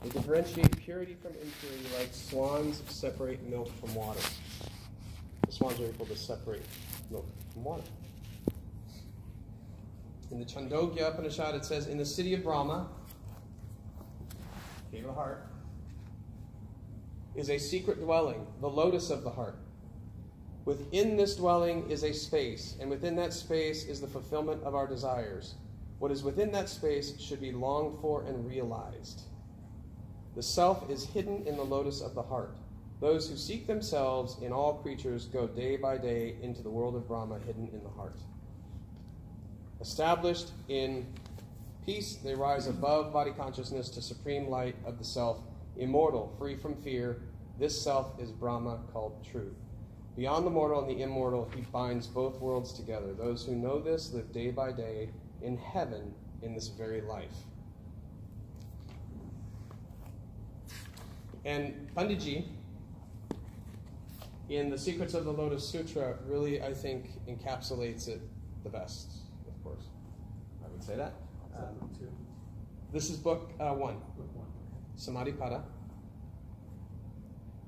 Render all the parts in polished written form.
They differentiate purity from impurity like swans separate milk from water. The swans are able to separate milk from water. In the Chandogya Upanishad, it says, in the city of Brahma, cave of the heart, is a secret dwelling, the lotus of the heart. Within this dwelling is a space, and within that space is the fulfillment of our desires. What is within that space should be longed for and realized. The self is hidden in the lotus of the heart. Those who seek themselves in all creatures go day by day into the world of Brahma hidden in the heart. Established in peace, they rise above body consciousness to supreme light of the self, immortal, free from fear. This self is Brahma, called true. Beyond the mortal and the immortal, he binds both worlds together. Those who know this live day by day in heaven in this very life. And Panditji, in the Secrets of the Lotus Sutra, really, I think, encapsulates it the best, of course. I would say that. This is book 1. Book 1. Samadhipada.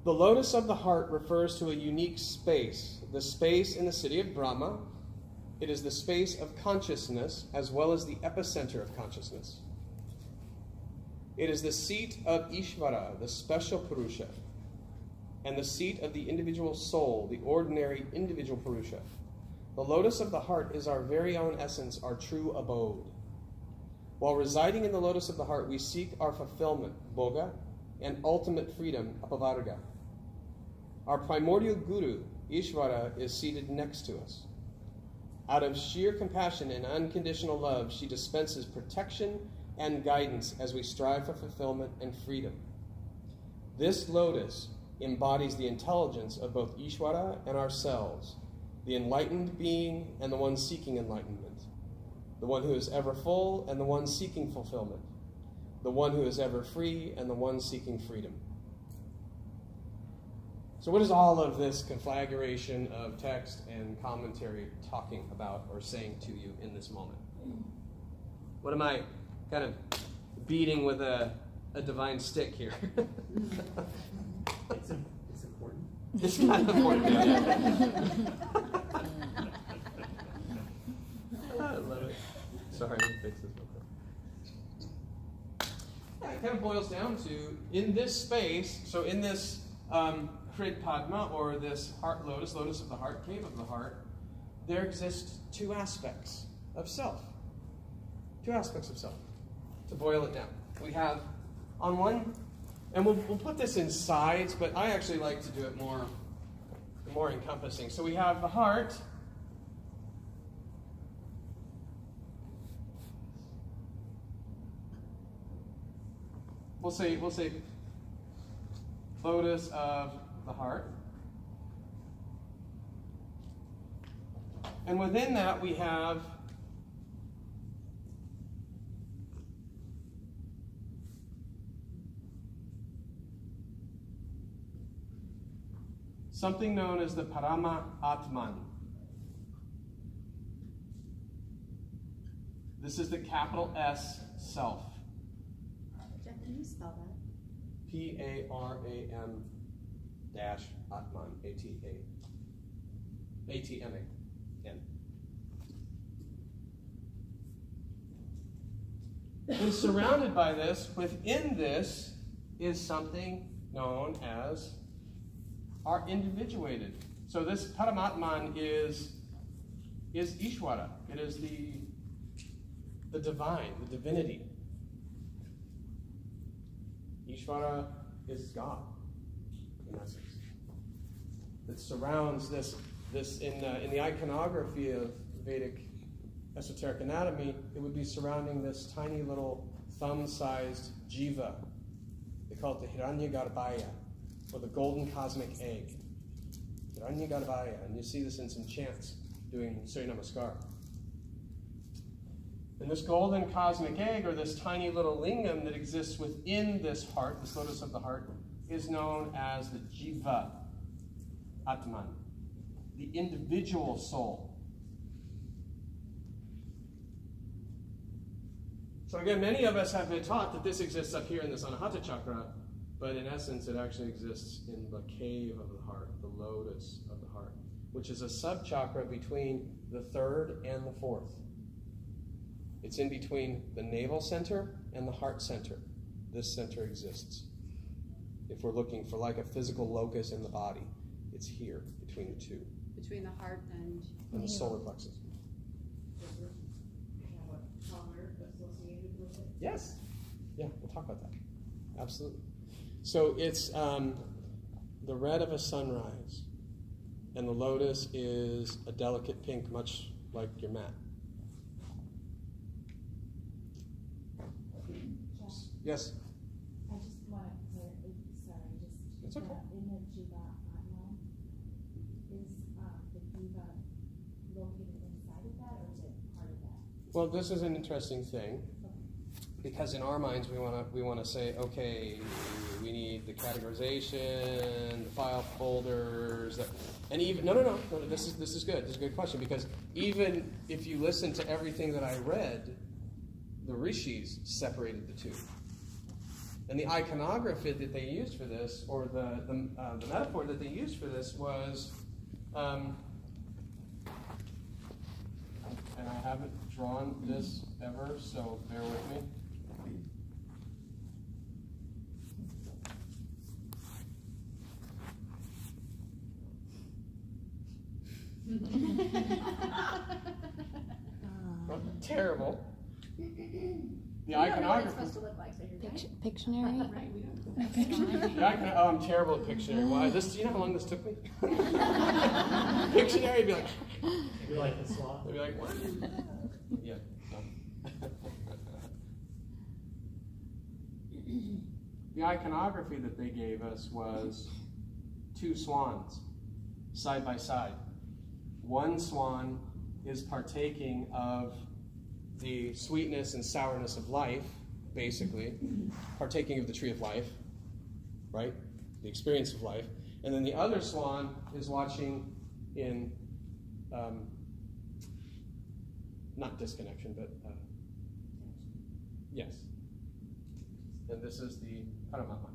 The lotus of the heart refers to a unique space, the space in the city of Brahma. It is the space of consciousness as well as the epicenter of consciousness. It is the seat of Ishvara, the special Purusha, and the seat of the individual soul, the ordinary individual Purusha. The lotus of the heart is our very own essence, our true abode. While residing in the lotus of the heart, we seek our fulfillment, Bhoga, and ultimate freedom, Apavarga. Our primordial guru, Ishvara, is seated next to us. Out of sheer compassion and unconditional love, she dispenses protection and guidance as we strive for fulfillment and freedom. This lotus embodies the intelligence of both Ishvara and ourselves, the enlightened being and the one seeking enlightenment, the one who is ever full and the one seeking fulfillment, the one who is ever free and the one seeking freedom. So what is all of this conflagration of text and commentary talking about or saying to you in this moment? What am I kind of beating with a divine stick here? It's important. It's kind of important. I love it. Sorry, let me fix this real quick. Yeah, it kind of boils down to, in this space, so in this Hrid Padma, or this heart lotus, lotus of the heart, cave of the heart, there exist two aspects of self. Two aspects of self. To boil it down, we have on one, and we'll put this in sides, but I actually like to do it more encompassing. So we have the heart. We'll say lotus of the heart. And within that we have something known as the Parama Atman. This is the capital S self. Jeff, can you spell that? P-A-R-A-M dash Atman, A-T-M-A-N. And surrounded by this, within this, is something known as our individuated. So this Paramatman is Ishvara. It is the divine, the divinity. Ishvara is God, in essence. That surrounds this in the iconography of Vedic esoteric anatomy, it would be surrounding this tiny little thumb-sized jiva. They call it the Hiranyagarbhaya, or the golden cosmic egg. Hiranyagarbhaya, and you see this in some chants doing Surya Namaskar. And this golden cosmic egg, or this tiny little lingam that exists within this heart, this lotus of the heart, is known as the Jiva Atman, the individual soul. So again, many of us have been taught that this exists up here in this Anahata chakra, but in essence it actually exists in the cave of the heart, the lotus of the heart, which is a sub-chakra between the third and the fourth. It's in between the navel center and the heart center. This center exists. If we're looking for like a physical locus in the body, it's here, between the two. Between the heart and the solar plexus. Yes. Yeah, we'll talk about that. Absolutely. So it's the red of a sunrise, and the lotus is a delicate pink, much like your mat. Yes? I just want to clarify, sorry, It's okay. In the Jiva Atma, is the Jiva located inside of that, or is it part of that? Well, this is an interesting thing, because in our minds we want to say, okay, we need the categorization, the file folders, and even no. This is good. This is a good question, because even if you listen to everything that I read, the rishis separated the two. And the iconography that they used for this, or the metaphor that they used for this was, and I haven't drawn this ever, so bear with me. Terrible. The iconography. It's supposed to look like, so you're right. Pictionary? Right, we don't. Oh, I'm terrible at Pictionary. Why? Do you know how long this took me? Pictionary would be like. You like the sloth? They'd be like, what? Yeah. No. The iconography that they gave us was two swans, side by side. One swan is partaking of the sweetness and sourness of life, basically, partaking of the tree of life, right? The experience of life. And then the other swan is watching in, not disconnection, but yes. And this is the Paramatma.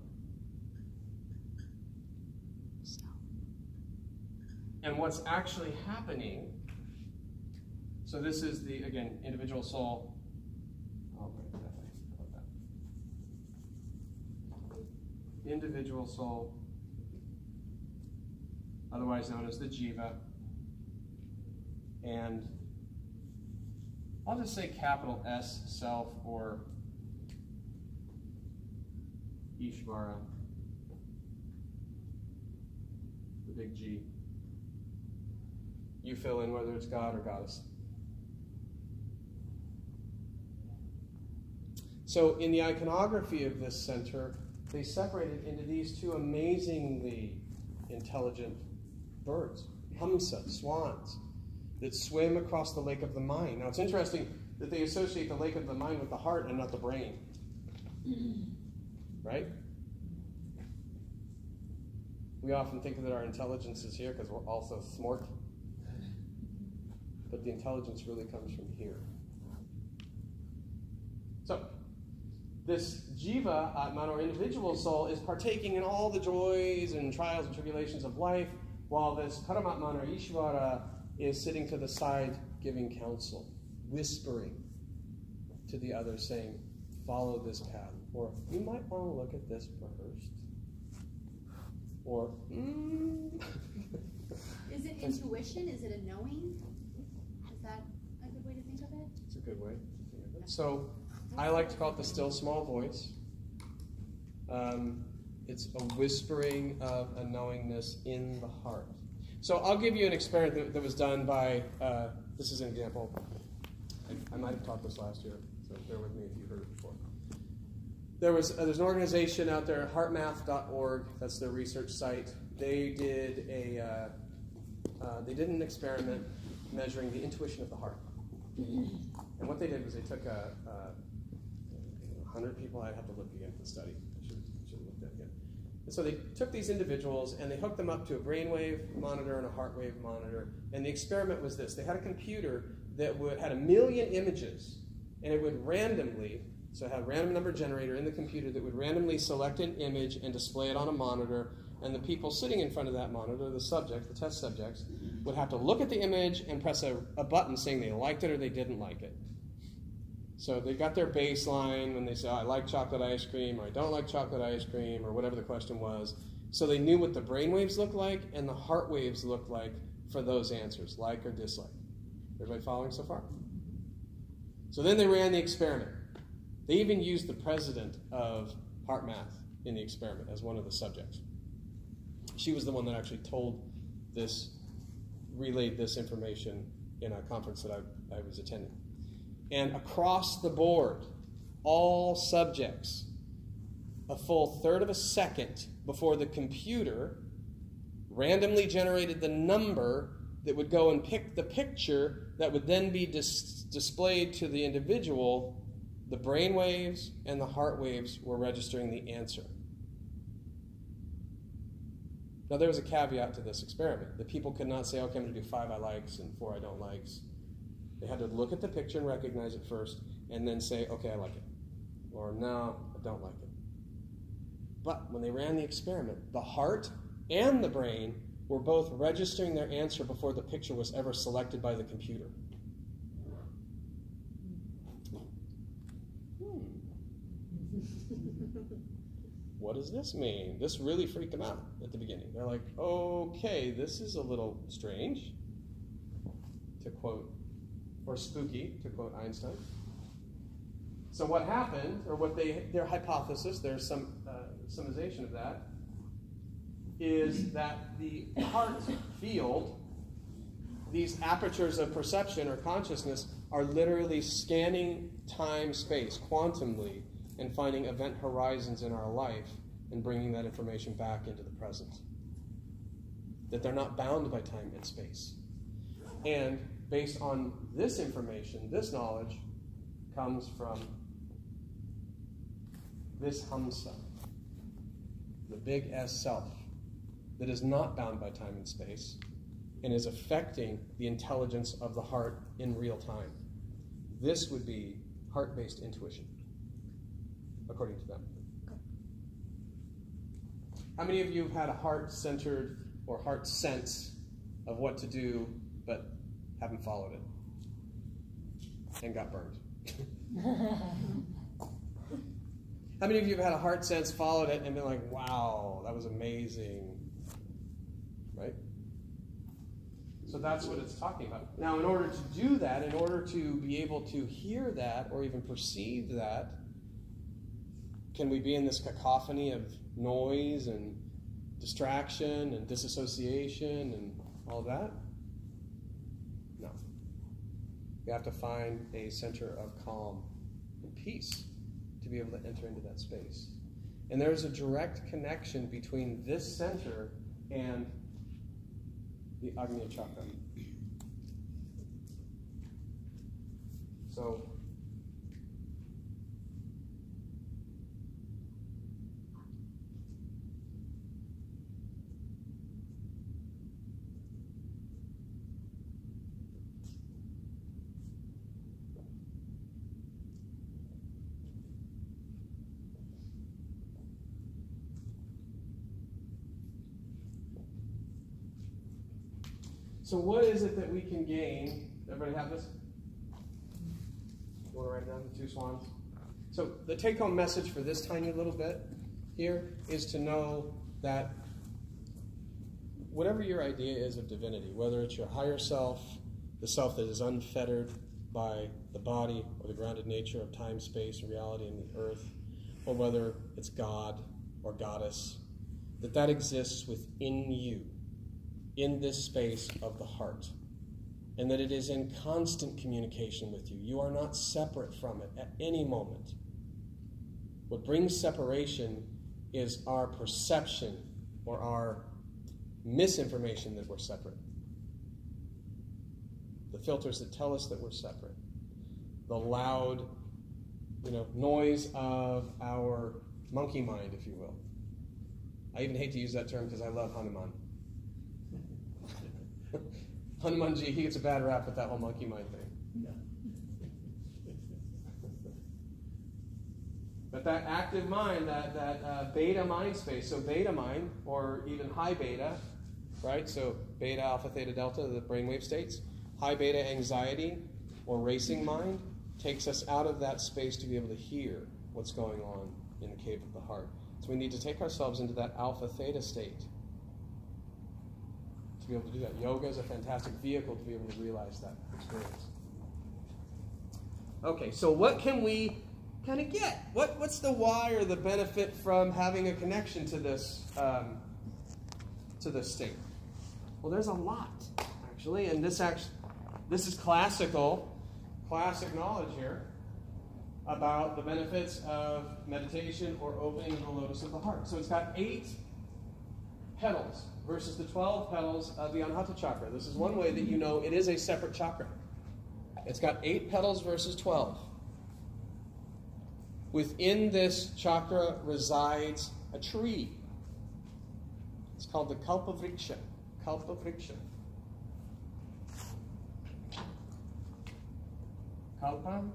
And what's actually happening, so this is the, again, individual soul. I'll bring it that way. How about that? Individual soul, otherwise known as the jiva. And I'll just say capital S, self, or Ishvara, the big G. You fill in whether it's God or goddess. So in the iconography of this center, they separated into these two amazingly intelligent birds, hamsa, swans, that swim across the lake of the mind. Now it's interesting that they associate the lake of the mind with the heart and not the brain. Right? We often think that our intelligence is here because we're also smart. But the intelligence really comes from here. So, this jiva, Atman, or individual soul, is partaking in all the joys and trials and tribulations of life, while this Paramatman, or Ishvara, is sitting to the side giving counsel, whispering to the other, saying, follow this path. Or, you might want to look at this first. Or, Is it intuition? Is it a knowing? Is that a good way to think of it? It's a good way to think of it. So, I like to call it the still small voice. It's a whispering of a knowingness in the heart. So I'll give you an experiment that was done by, this is an example. I might have taught this last year, so bear with me if you heard it before. There's an organization out there, heartmath.org, that's their research site. They did an experiment measuring the intuition of the heart. And what they did was they took 100 people. I'd have to look again at the study. I should have looked at it again. And so they took these individuals and they hooked them up to a brainwave monitor and a heart wave monitor. And the experiment was this. They had a computer that had 1 million images and it would randomly, so it had a random number generator in the computer that would randomly select an image and display it on a monitor, and the people sitting in front of that monitor, the subjects, the test subjects, would have to look at the image and press a button saying they liked it or they didn't like it. So they got their baseline when they say, oh, I like chocolate ice cream, or I don't like chocolate ice cream, or whatever the question was. So they knew what the brain waves looked like and the heart waves looked like for those answers, like or dislike. Everybody following so far? So then they ran the experiment. They even used the president of heart math in the experiment as one of the subjects. She was the one that actually relayed this information in a conference that I was attending. And across the board, all subjects, a full third of a second before the computer randomly generated the number that would go and pick the picture that would then be displayed to the individual, the brain waves and the heart waves were registering the answer. Now, there was a caveat to this experiment. The people could not say, okay, I'm going to do 5 I likes and 4 I don't likes. They had to look at the picture and recognize it first, and then say, okay, I like it. Or, no, I don't like it. But when they ran the experiment, the heart and the brain were both registering their answer before the picture was ever selected by the computer. What does this mean? This really freaked them out at the beginning. They're like, okay, this is a little strange, to quote, or spooky, to quote Einstein. So what happened, or what their hypothesis, there's some summarization of that, is that the heart field, these apertures of perception or consciousness, are literally scanning time, space, quantumly, and finding event horizons in our life and bringing that information back into the present. That they're not bound by time and space. And based on this information, this knowledge comes from this Hamsa, the big S self, that is not bound by time and space and is affecting the intelligence of the heart in real time. This would be heart-based intuition, according to them. How many of you have had a heart-centered or heart sense of what to do, but haven't followed it and got burned? How many of you have had a heart sense, followed it, and been like, wow, that was amazing, right? So that's what it's talking about. Now, in order to do that, in order to be able to hear that or even perceive that, can we be in this cacophony of noise and distraction and disassociation and all that? No. You have to find a center of calm and peace to be able to enter into that space. And there's a direct connection between this center and the Agnya Chakra. So, So what is it that we can gain? Everybody have this? You want to write it down, the 2 swans? So the take-home message for this tiny little bit here is to know that whatever your idea is of divinity, whether it's your higher self, the self that is unfettered by the body or the grounded nature of time, space, reality, and the earth, or whether it's God or Goddess, that exists within you, in this space of the heart, and that it is in constant communication with you. You are not separate from it at any moment. What brings separation is our perception or our misinformation that we're separate. The filters that tell us that we're separate. The loud, noise of our monkey mind, if you will. I even hate to use that term because I love Hanuman. Hanumanji, he gets a bad rap with that whole monkey mind thing. But that active mind, that beta mind space, so beta mind, or even high beta, right? So beta, alpha, theta, delta, the brainwave states. High beta anxiety or racing mind takes us out of that space to be able to hear what's going on in the cave of the heart. So we need to take ourselves into that alpha theta state to be able to do that. Yoga is a fantastic vehicle to be able to realize that experience. Okay, so what can we kind of get? What's the why or the benefit from having a connection to this state? Well, there's a lot, actually, and this is classic knowledge here about the benefits of meditation or opening the lotus of the heart. So it's got 8 petals versus the 12 petals of the Anahata chakra. This is one way that you know it is a separate chakra. It's got 8 petals versus 12. Within this chakra resides a tree. It's called the Kalpavriksha. Kalpavriksha. Kalpavriksha.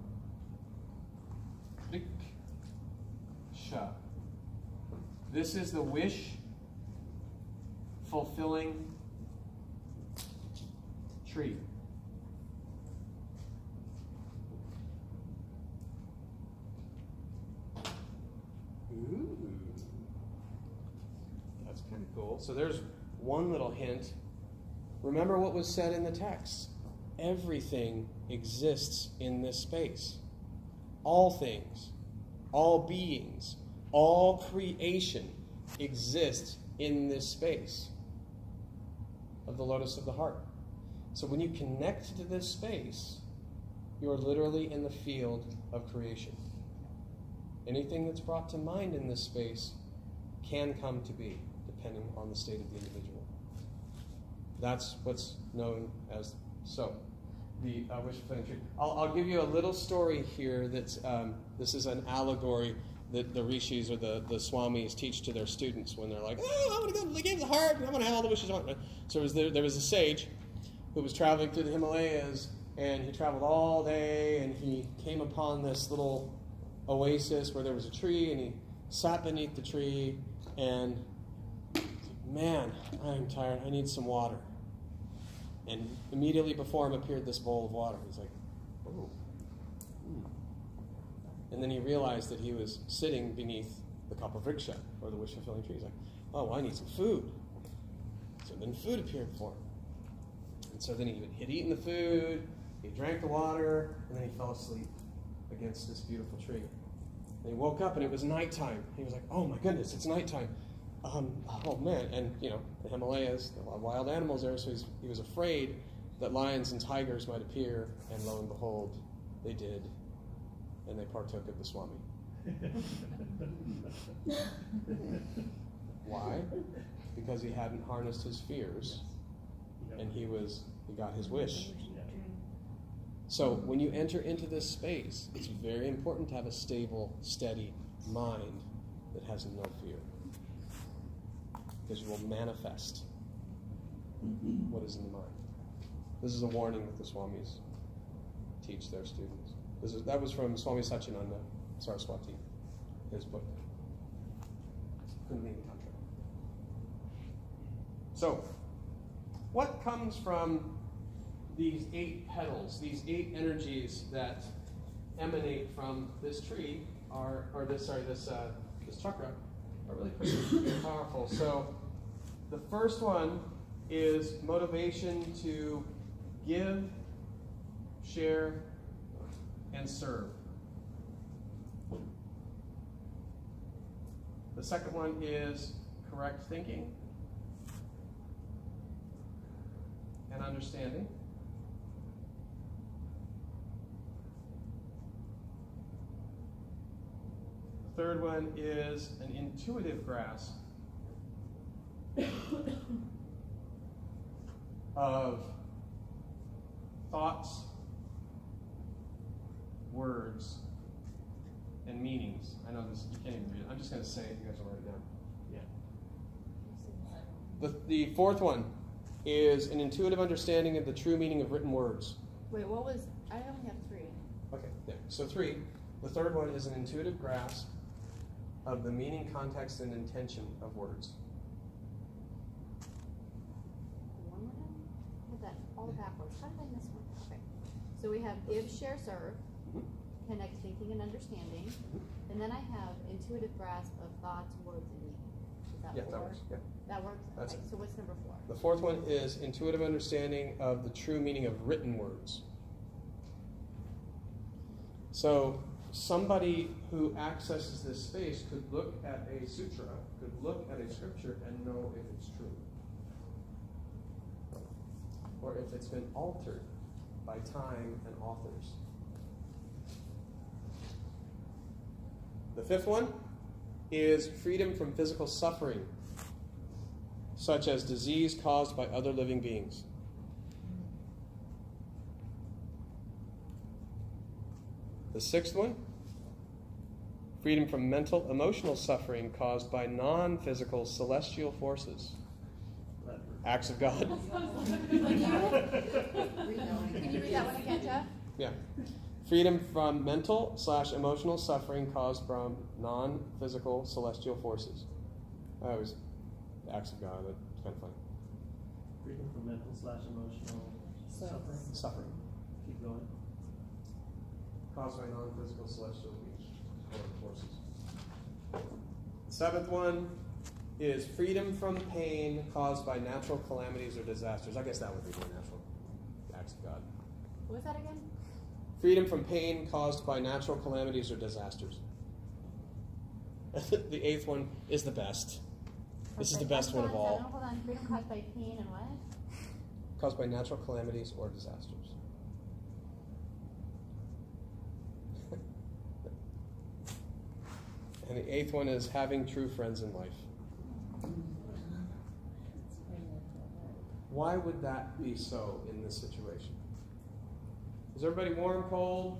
This is the wish-fulfilling tree. Ooh. That's kind of cool. So there's one little hint. Remember what was said in the text. Everything exists in this space. All things, all beings, all creation exists in this space of the lotus of the heart. So when you connect to this space, you're literally in the field of creation. Anything that's brought to mind in this space can come to be, depending on the state of the individual. That's what's known as the wish-fulfilling tree. I'll give you a little story here. That's this is an allegory that the rishis or the swamis teach to their students when they're like, "Oh, I want to go to the cave of the heart. I want to have all the wishes I want." So there was a sage who was traveling through the Himalayas, and he traveled all day, and he came upon this little oasis where there was a tree, and he sat beneath the tree, and man, I'm tired. I need some water. And immediately before him appeared this bowl of water. He's like, oh. And then he realized that he was sitting beneath the Kalpavriksha, or the wish-fulfilling tree. He's like, oh, well, I need some food. So then food appeared for him. And so then he'd eaten the food, he drank the water, and then he fell asleep against this beautiful tree. And he woke up and it was nighttime. He was like, oh my goodness, it's nighttime. Oh man, and you know, the Himalayas, there are wild animals there, so he was afraid that lions and tigers might appear, and lo and behold, they did, and they partook of the Swami. Why? Because he hadn't harnessed his fears, and he got his wish. So when you enter into this space, it's very important to have a stable, steady mind that has no fear. Because you will manifest what is in the mind. This is a warning that the Swamis teach their students. That was from Swami Satchidananda Saraswati, his book, Kundalini Tantra. So, what comes from these 8 petals, these 8 energies that emanate from this tree, this chakra, are really pretty powerful. So the first one is motivation to give, share, and serve. The second one is correct thinking and understanding. The third one is an intuitive grasp of thoughts, words, and meanings. I know this, you can't even read it. I'm just going to say it. You guys will write it down. Yeah. The fourth one is an intuitive understanding of the true meaning of written words. Wait, I only have 3. Okay, yeah. So 3. The third one is an intuitive grasp of the meaning, context, and intention of words. One more time? I had that all backwards. How did I miss one? Okay. So we have give, share, serve, connect thinking and understanding, and then I have intuitive grasp of thoughts, words, and meaning. Is that Yeah, four? that works. Yeah. That works? That's okay. it. So what's number 4? The fourth one is intuitive understanding of the true meaning of written words. So somebody who accesses this space could look at a sutra, could look at a scripture and know if it's true. Or if it's been altered by time and authors. The fifth one is freedom from physical suffering, such as disease caused by other living beings. The sixth one, freedom from mental, emotional suffering caused by non-physical celestial forces. Acts of God. Can you read that one again, Jeff? Yeah. Freedom from mental/emotional suffering caused from non-physical celestial forces. That was Acts of God. That's kind of funny. Freedom from mental/emotional Suffering. Keep going. Caused by non-physical celestial forces. The seventh one is freedom from pain caused by natural calamities or disasters. I guess that would be more natural. Acts of God. What was that again? Freedom from pain caused by natural calamities or disasters. The eighth one is the best. This is the best one of all. Hold on. Freedom caused by pain and what? Caused by natural calamities or disasters. And the eighth one is having true friends in life. Why would that be so in this situation? Is everybody warm, cold?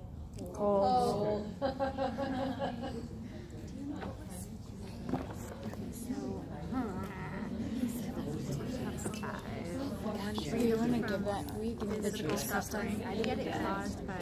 Cold. Are you going to give that? Will you give me the truth suffering? I didn't get it caused by